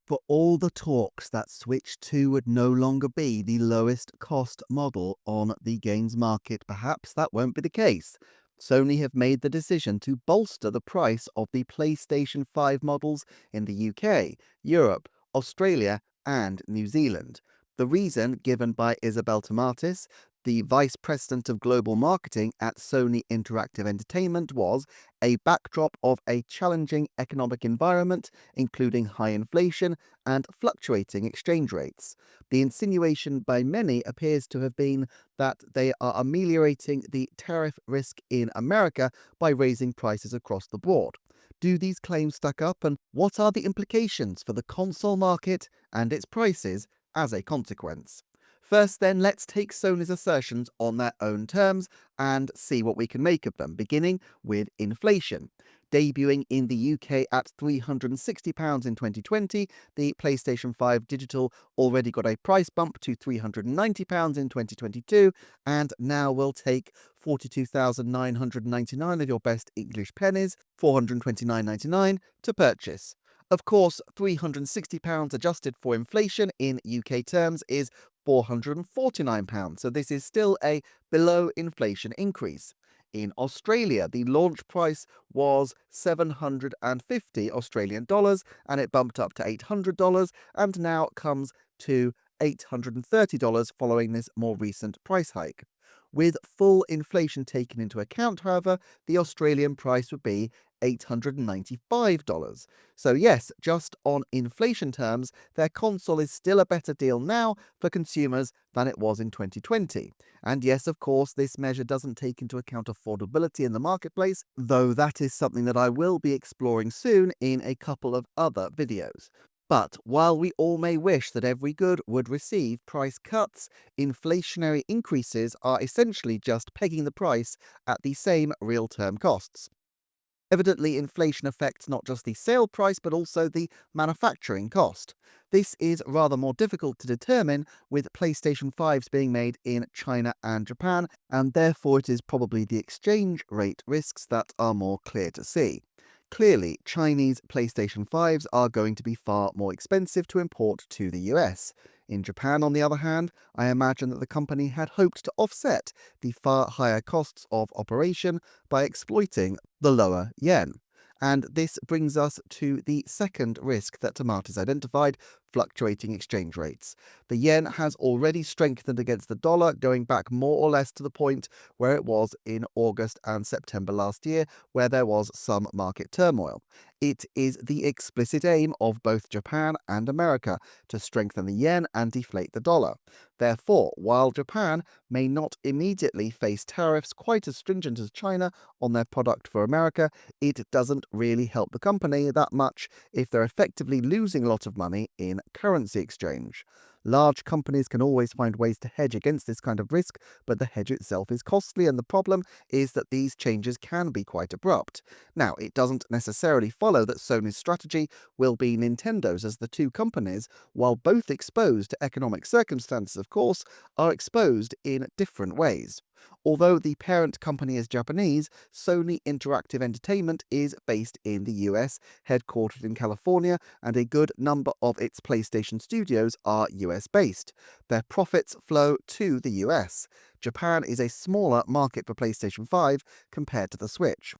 For all the talks that Switch 2 would no longer be the lowest cost model on the games market, perhaps that won't be the case. Sony have made the decision to bolster the price of the PlayStation 5 models in the UK, Europe, Australia, and New Zealand. The reason given by Isabel Tomatis, the Vice President of Global Marketing at Sony Interactive Entertainment, was a backdrop of a challenging economic environment, including high inflation and fluctuating exchange rates. The insinuation by many appears to have been that they are ameliorating the tariff risk in America by raising prices across the board. Do these claims stack up, and what are the implications for the console market and its prices as a consequence? First, then, let's take Sony's assertions on their own terms and see what we can make of them, beginning with inflation. Debuting in the UK at £360 in 2020, the PlayStation 5 Digital already got a price bump to £390 in 2022, and now will take 42,999 of your best English pennies, £429.99, to purchase. Of course, £360 adjusted for inflation in UK terms is £449, so this is still a below inflation increase. In Australia, the launch price was 750 Australian dollars, and it bumped up to $800 and now comes to $830 following this more recent price hike. With full inflation taken into account, however, the Australian price would be $895. So yes, just on inflation terms, their console is still a better deal now for consumers than it was in 2020. And yes, of course, this measure doesn't take into account affordability in the marketplace, though that is something that I will be exploring soon in a couple of other videos. But while we all may wish that every good would receive price cuts, inflationary increases are essentially just pegging the price at the same real-term costs. Evidently, inflation affects not just the sale price but also the manufacturing cost. This is rather more difficult to determine, with PlayStation 5s being made in China and Japan, and therefore it is probably the exchange rate risks that are more clear to see. Clearly, Chinese PlayStation 5s are going to be far more expensive to import to the US. In Japan, on the other hand, I imagine that the company had hoped to offset the far higher costs of operation by exploiting the lower yen. And this brings us to the second risk that Tomatis identified: fluctuating exchange rates. The yen has already strengthened against the dollar, going back more or less to the point where it was in August and September last year, where there was some market turmoil. It is the explicit aim of both Japan and America to strengthen the yen and deflate the dollar. Therefore, while Japan may not immediately face tariffs quite as stringent as China on their product for America, it doesn't really help the company that much if they're effectively losing a lot of money in currency exchange. Large companies can always find ways to hedge against this kind of risk, but the hedge itself is costly, and the problem is that these changes can be quite abrupt. Now, it doesn't necessarily follow that Sony's strategy will be Nintendo's, as the two companies, while both exposed to economic circumstances, of course, are exposed in different ways. Although the parent company is Japanese, Sony Interactive Entertainment is based in the US, headquartered in California, and a good number of its PlayStation studios are US-based. Their profits flow to the US. Japan is a smaller market for PlayStation 5 compared to the Switch.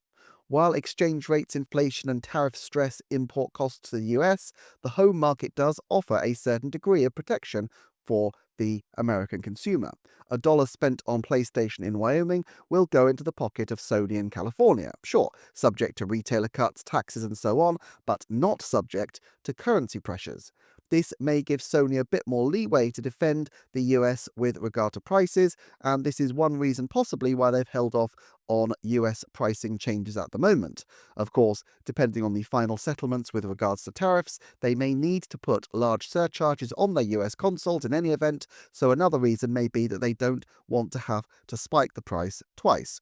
While exchange rates, inflation, and tariff stress import costs to the US, the home market does offer a certain degree of protection for the American consumer. A dollar spent on PlayStation in Wyoming will go into the pocket of Sony in California, sure, subject to retailer cuts, taxes, and so on, but not subject to currency pressures. This may give Sony a bit more leeway to defend the US with regard to prices, and this is one reason possibly why they've held off on US pricing changes at the moment. Of course, depending on the final settlements with regards to tariffs, they may need to put large surcharges on their US consoles in any event, so another reason may be that they don't want to have to spike the price twice.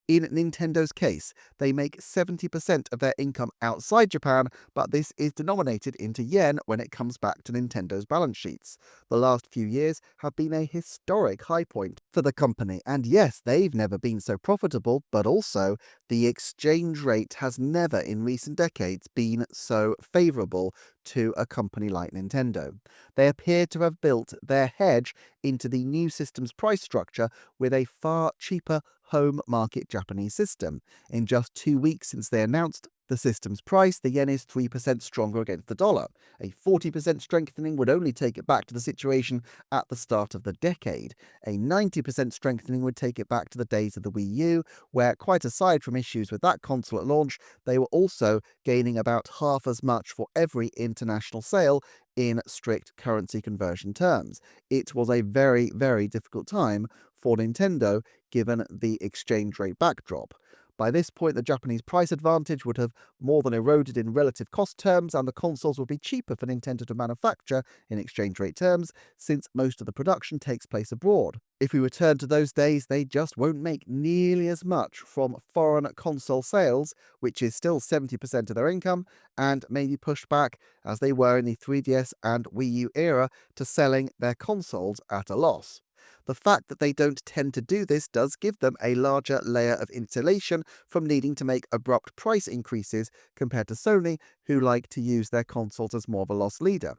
In Nintendo's case, they make 70% of their income outside Japan, but this is denominated into yen when it comes back to Nintendo's balance sheets. The last few years have been a historic high point for the company, and yes, they've never been so profitable, but also The exchange rate has never in recent decades been so favorable to a company like Nintendo. They appear to have built their hedge into the new system's price structure with a far cheaper home market Japanese system. In just 2 weeks since they announced the system's price, the yen is 3% stronger against the dollar. A 40% strengthening would only take it back to the situation at the start of the decade. A 90% strengthening would take it back to the days of the Wii U, where, quite aside from issues with that console at launch, they were also gaining about half as much for every international sale in strict currency conversion terms. It was a very, very difficult time for Nintendo given the exchange rate backdrop. By this point, the Japanese price advantage would have more than eroded in relative cost terms, and the consoles would be cheaper for Nintendo to manufacture in exchange rate terms, since most of the production takes place abroad. If we return to those days, they just won't make nearly as much from foreign console sales, which is still 70% of their income, and may be pushed back, as they were in the 3DS and Wii U era, to selling their consoles at a loss. The fact that they don't tend to do this does give them a larger layer of insulation from needing to make abrupt price increases compared to Sony, who like to use their consoles as more of a loss leader.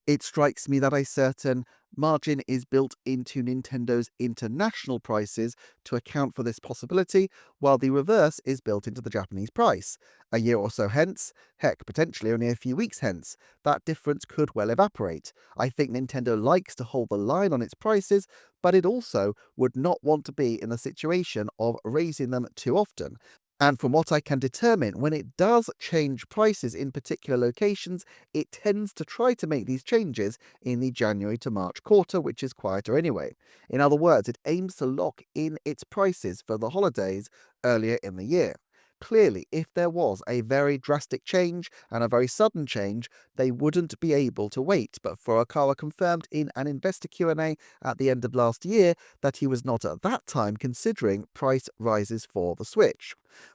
It strikes me that a certain margin is built into Nintendo's international prices to account for this possibility, while the reverse is built into the Japanese price. A year or so hence, heck, potentially only a few weeks hence, that difference could well evaporate. I think Nintendo likes to hold the line on its prices, but it also would not want to be in a situation of raising them too often. And from what I can determine, when it does change prices in particular locations, it tends to try to make these changes in the January to March quarter, which is quieter anyway. In other words, it aims to lock in its prices for the holidays earlier in the year. Clearly, if there was a very drastic change and a very sudden change, they wouldn't be able to wait. But Furukawa confirmed in an investor Q&A at the end of last year that he was not at that time considering price rises for the Switch.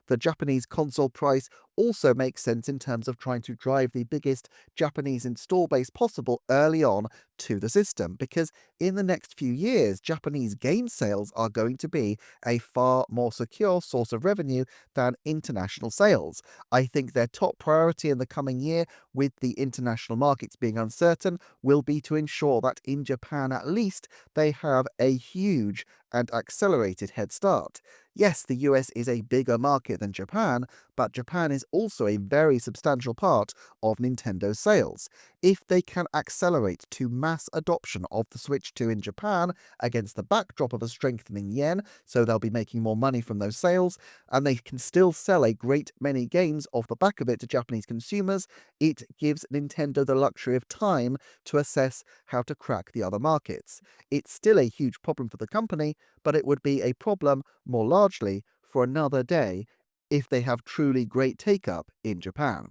The Japanese console price also makes sense in terms of trying to drive the biggest Japanese install base possible early on to the system, because in the next few years, Japanese game sales are going to be a far more secure source of revenue than international sales. I think their top priority in the coming year, with the international markets being uncertain, will be to ensure that in Japan at least they have a huge and accelerated head start. Yes, the US is a bigger market than Japan, but Japan is also a very substantial part of Nintendo's sales. If they can accelerate to mass adoption of the Switch 2 in Japan against the backdrop of a strengthening yen, so they'll be making more money from those sales, and they can still sell a great many games off the back of it to Japanese consumers, it gives Nintendo the luxury of time to assess how to crack the other markets. It's still a huge problem for the company, but it would be a problem more largely for another day if they have truly great take-up in Japan.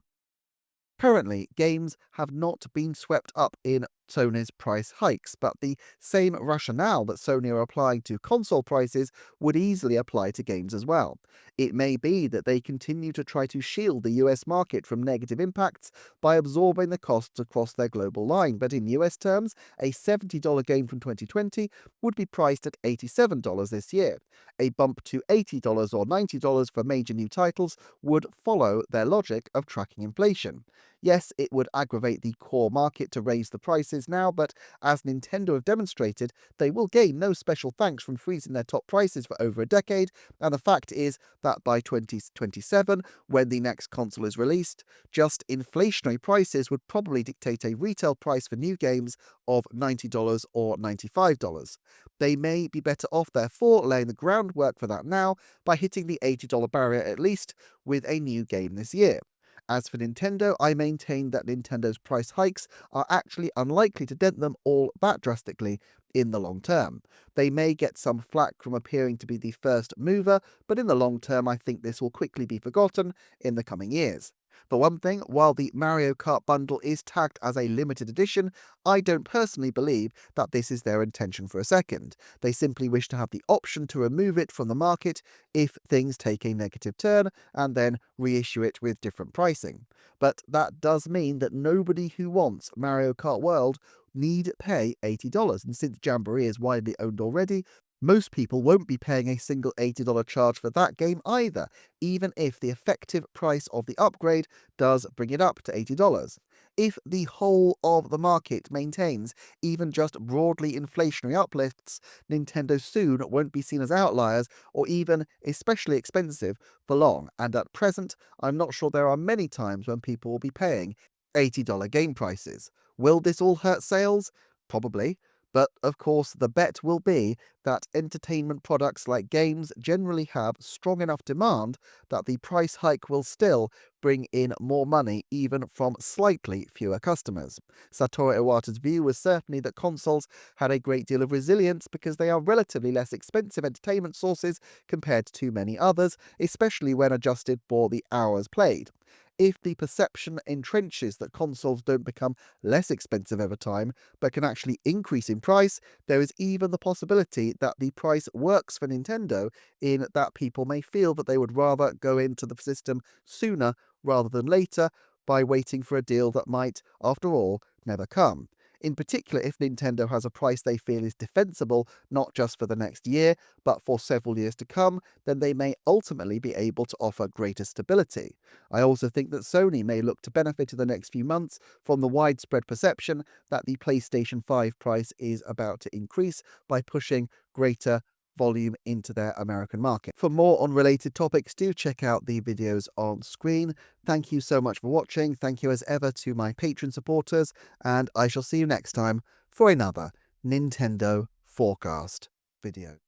Currently, games have not been swept up in Sony's price hikes, but the same rationale that Sony are applying to console prices would easily apply to games as well. It may be that they continue to try to shield the US market from negative impacts by absorbing the costs across their global line, but in US terms, a $70 game from 2020 would be priced at $87 this year. A bump to $80 or $90 for major new titles would follow their logic of tracking inflation. Yes, it would aggravate the core market to raise the prices now, but as Nintendo have demonstrated, they will gain no special thanks from freezing their top prices for over a decade, and the fact is that by 2027, when the next console is released, just inflationary prices would probably dictate a retail price for new games of $90 or $95. They may be better off, therefore, laying the groundwork for that now by hitting the $80 barrier at least with a new game this year. As for Nintendo, I maintain that Nintendo's price hikes are actually unlikely to dent them all that drastically in the long term. They may get some flack from appearing to be the first mover, but in the long term I think this will quickly be forgotten in the coming years. For one thing, while the Mario Kart bundle is tagged as a limited edition, I don't personally believe that this is their intention for a second. They simply wish to have the option to remove it from the market if things take a negative turn, and then reissue it with different pricing. But that does mean that nobody who wants Mario Kart World need pay $80, and since Jamboree is widely owned already, Most people won't be paying a single $80 charge for that game either, even if the effective price of the upgrade does bring it up to $80. If the whole of the market maintains even just broadly inflationary uplifts, Nintendo soon won't be seen as outliers or even especially expensive for long, and at present, I'm not sure there are many times when people will be paying $80 game prices. Will this all hurt sales? Probably. But of course, the bet will be that entertainment products like games generally have strong enough demand that the price hike will still bring in more money even from slightly fewer customers. Satoru Iwata's view was certainly that consoles had a great deal of resilience because they are relatively less expensive entertainment sources compared to many others, especially when adjusted for the hours played. If the perception entrenches that consoles don't become less expensive over time, but can actually increase in price, there is even the possibility that the price works for Nintendo in that people may feel that they would rather go into the system sooner rather than later by waiting for a deal that might, after all, never come. In particular, if Nintendo has a price they feel is defensible, not just for the next year, but for several years to come, then they may ultimately be able to offer greater stability. I also think that Sony may look to benefit in the next few months from the widespread perception that the PlayStation 5 price is about to increase by pushing greater volume into their American market. For more on related topics, do check out the videos on screen. Thank you so much for watching. Thank you as ever to my Patreon supporters, and I shall see you next time for another Nintendo Forecast video.